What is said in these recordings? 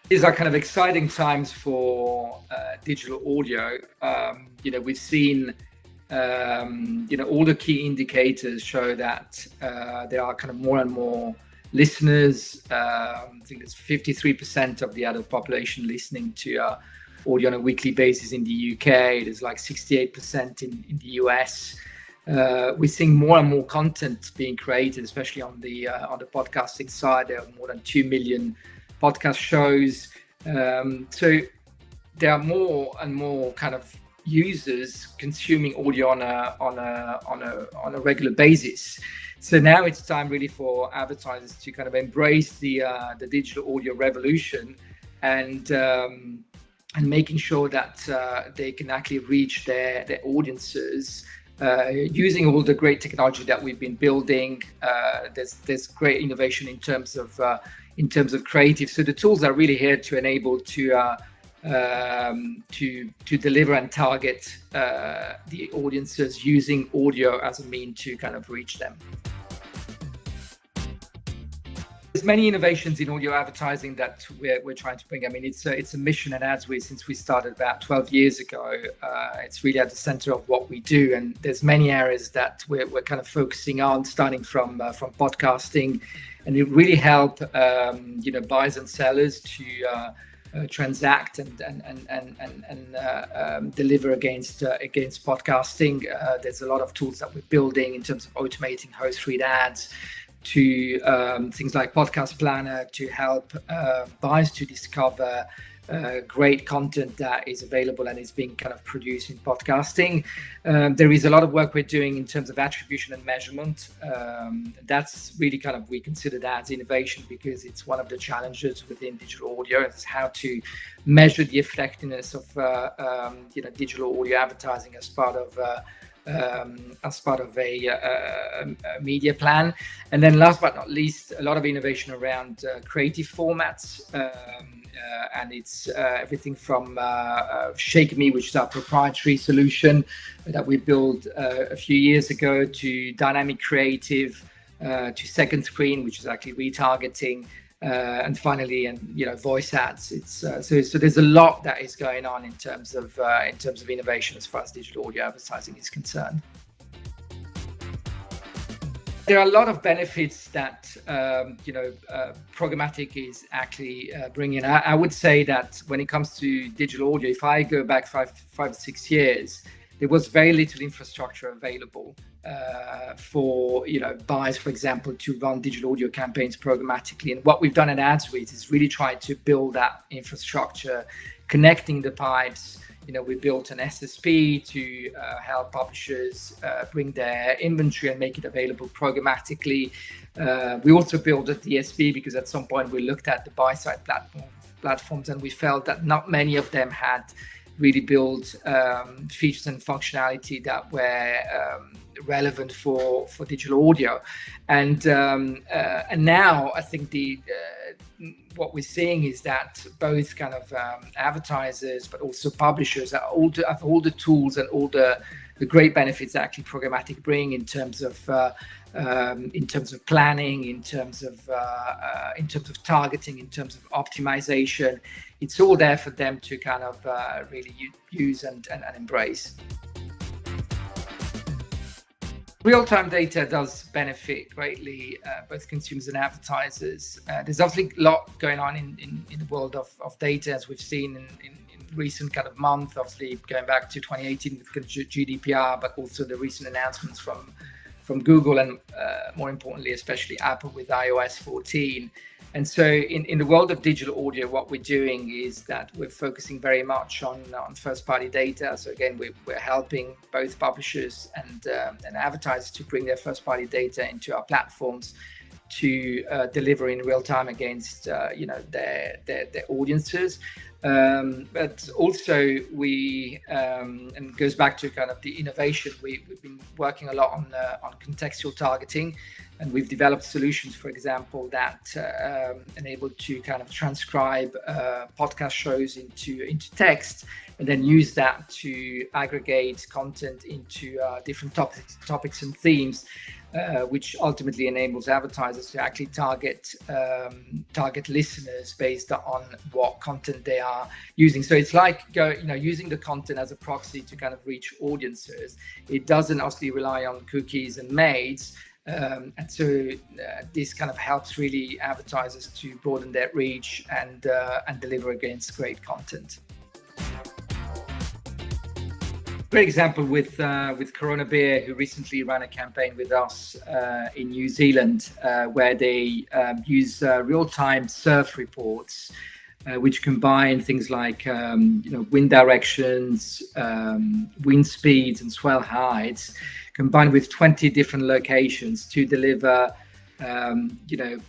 These are kind of exciting times for digital audio. We've seen, all the key indicators show that there are kind of more and more listeners. I think it's 53% of the adult population listening to audio on a weekly basis in the UK. There's like 68% in the US. We're seeing more and more content being created, especially on the podcasting side. There are more than 2 million podcast shows. So there are more and more kind of users consuming audio on a regular basis. So now it's time really for advertisers to kind of embrace the digital audio revolution and making sure that they can actually reach their audiences using all the great technology that we've been building. There's great innovation in terms of creative. So the tools are really here to enable to deliver and target the audiences using audio as a means to kind of reach them. There's many innovations in audio advertising that we're trying to bring. I mean, it's a mission at AdWizz's since we started about 12 years ago. It's really at the center of what we do, and there's many areas that we're kind of focusing on, starting from podcasting, and it really help buyers and sellers to transact and deliver against podcasting. There's a lot of tools that we're building in terms of automating host read ads, to things like Podcast Planner to help buyers to discover great content that is available and is being kind of produced in podcasting. There is a lot of work we're doing in terms of attribution and measurement. That's really kind of, we consider that as innovation because it's one of the challenges within digital audio. It's how to measure the effectiveness of digital audio advertising as part of a media plan. And then last but not least, a lot of innovation around creative formats. And it's everything from Shake Me, which is our proprietary solution that we built a few years ago, to dynamic creative, to second screen, which is actually retargeting, and finally, voice ads. It's so there's a lot that is going on in terms of innovation as far as digital audio advertising is concerned. There are a lot of benefits that programmatic is actually bringing. I would say that when it comes to digital audio, if I go back five or 6 years, there was very little infrastructure available for buyers, for example, to run digital audio campaigns programmatically. And what we've done at Adswizz is really try to build that infrastructure, connecting the pipes. We built an SSP to help publishers bring their inventory and make it available programmatically. We also built a DSP because at some point we looked at the buy-side platforms and we felt that not many of them had really built features and functionality that were relevant for digital audio. And now I think what we're seeing is that both kind of advertisers but also publishers have all the tools and all the great benefits that actually programmatic bring in terms of planning, in terms of targeting, in terms of optimization. It's all there for them to kind of really use and embrace. Real-time data does benefit greatly both consumers and advertisers. There's obviously a lot going on in the world of data, as we've seen in recent kind of month, obviously going back to 2018 with GDPR, but also the recent announcements from Google and more importantly, especially Apple with iOS 14. And so in the world of digital audio, what we're doing is that we're focusing very much on first-party data. So again, we're helping both publishers and advertisers to bring their first-party data into our platforms to deliver in real time against their audiences. But also we and it goes back to kind of the innovation. We've been working a lot on contextual targeting, and we've developed solutions, for example, that enable to kind of transcribe podcast shows into text, and then use that to aggregate content into different topics and themes. which ultimately enables advertisers to actually target listeners based on what content they are using. So it's like using the content as a proxy to kind of reach audiences. It doesn't obviously rely on cookies and maids. And so this kind of helps really advertisers to broaden their reach and deliver against great content. Great example with Corona Beer, who recently ran a campaign with us in New Zealand, where they use real-time surf reports, which combine things like wind directions, wind speeds, and swell heights, combined with 20 different locations to deliver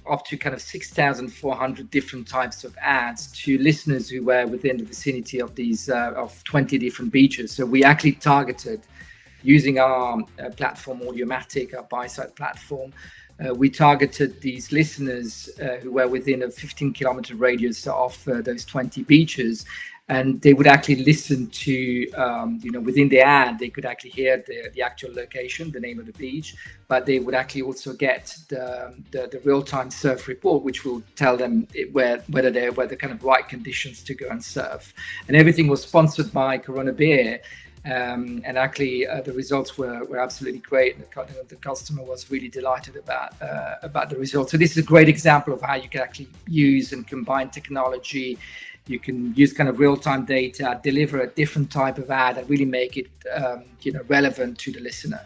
up to kind of 6,400 different types of ads to listeners who were within the vicinity of these of 20 different beaches. So we actually targeted, using our platform Audiomatic, our buy-side platform, we targeted these listeners who were within a 15-kilometer radius of those 20 beaches. And they would actually listen to, within the ad, they could actually hear the actual location, the name of the beach, but they would actually also get the real-time surf report, which will tell them whether they're the kind of right conditions to go and surf. And everything was sponsored by Corona Beer. And actually, the results were absolutely great. The customer was really delighted about the results. So this is a great example of how you can actually use and combine technology. You can use kind of real-time data, deliver a different type of ad, and really make it relevant to the listener.